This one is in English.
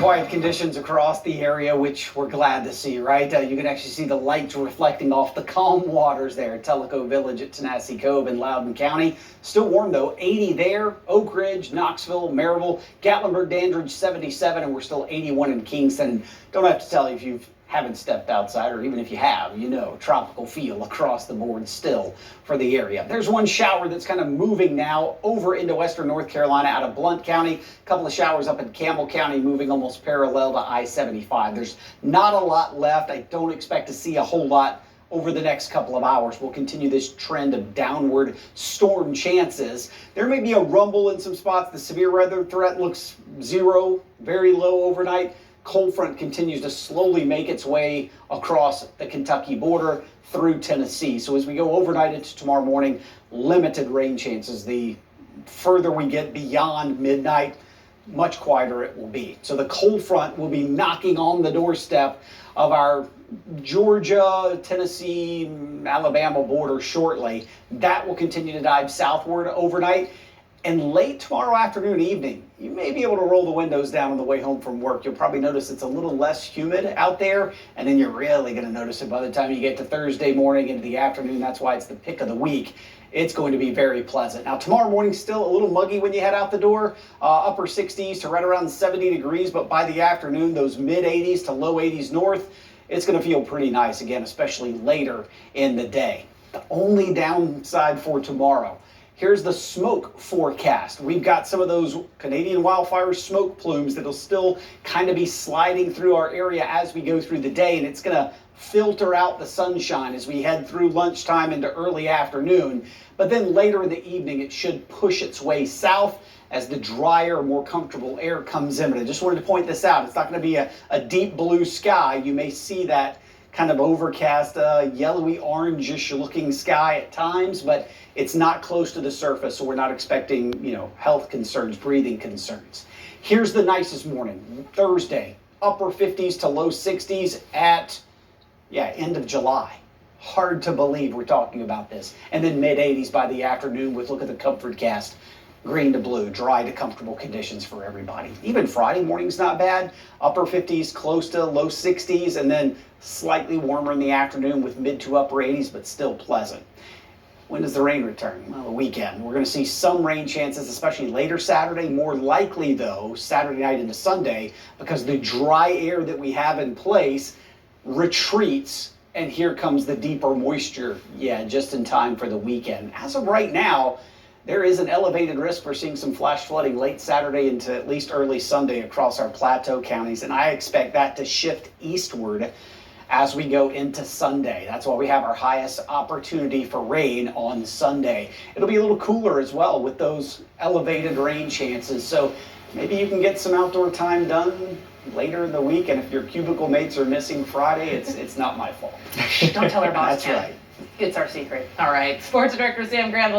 quiet conditions across the area, which we're glad to see, right? You can actually see the lights reflecting off the calm waters there at Tellico Village at Tenasseee Cove in Loudoun County. Still warm though, 80 there, Oak Ridge, Knoxville, Maryville, Gatlinburg, Dandridge, 77, and we're still 81 in Kingston. Don't have to tell you if you haven't stepped outside, or even if you have, you know, tropical feel across the board still for the area. There's one shower that's kind of moving now over into western North Carolina out of Blount County. A couple of showers up in Campbell County moving almost parallel to I-75. There's not a lot left. I don't expect to see a whole lot over the next couple of hours. We'll continue this trend of downward storm chances. There may be a rumble in some spots. The severe weather threat looks zero, very low overnight. Cold front continues to slowly make its way across the Kentucky border through Tennessee. So as we go overnight into tomorrow morning, limited rain chances. The further we get beyond midnight, much quieter it will be. So the cold front will be knocking on the doorstep of our Georgia, Tennessee, Alabama border shortly. That will continue to dive southward overnight. And late tomorrow afternoon, evening, you may be able to roll the windows down on the way home from work. You'll probably notice it's a little less humid out there, and then you're really going to notice it by the time you get to Thursday morning into the afternoon. That's why it's the pick of the week. It's going to be very pleasant. Now, tomorrow morning, still a little muggy when you head out the door, upper 60s to right around 70 degrees, but by the afternoon, those mid 80s to low 80s north, it's going to feel pretty nice again, especially later in the day. The only downside for tomorrow, here's the smoke forecast. We've got some of those Canadian wildfire smoke plumes that'll still kind of be sliding through our area as we go through the day, and it's going to filter out the sunshine as we head through lunchtime into early afternoon. But then later in the evening, it should push its way south as the drier, more comfortable air comes in. But I just wanted to point this out. It's not going to be a deep blue sky. You may see that kind of overcast, yellowy orangish looking sky at times, but it's not close to the surface, so we're not expecting, health concerns, breathing concerns. Here's the nicest morning, Thursday, upper 50s to low 60s at, end of July. Hard to believe we're talking about this. And then mid 80s by the afternoon with, look at the comfort cast. Green to blue, dry to comfortable conditions for everybody. Even Friday morning's not bad. Upper 50s, close to low 60s, and then slightly warmer in the afternoon with mid to upper 80s, but still pleasant. When does the rain return? Well, the weekend. We're going to see some rain chances, especially later Saturday. More likely, though, Saturday night into Sunday, because the dry air that we have in place retreats, and here comes the deeper moisture, just in time for the weekend. As of right now, there is an elevated risk for seeing some flash flooding late Saturday into at least early Sunday across our plateau counties, and I expect that to shift eastward as we go into Sunday. That's why we have our highest opportunity for rain on Sunday. It'll be a little cooler as well with those elevated rain chances, so maybe you can get some outdoor time done later in the week, and if your cubicle mates are missing Friday, it's not my fault. Don't tell our boss. That's right. It's our secret. All right. Sports Director Sam Granville.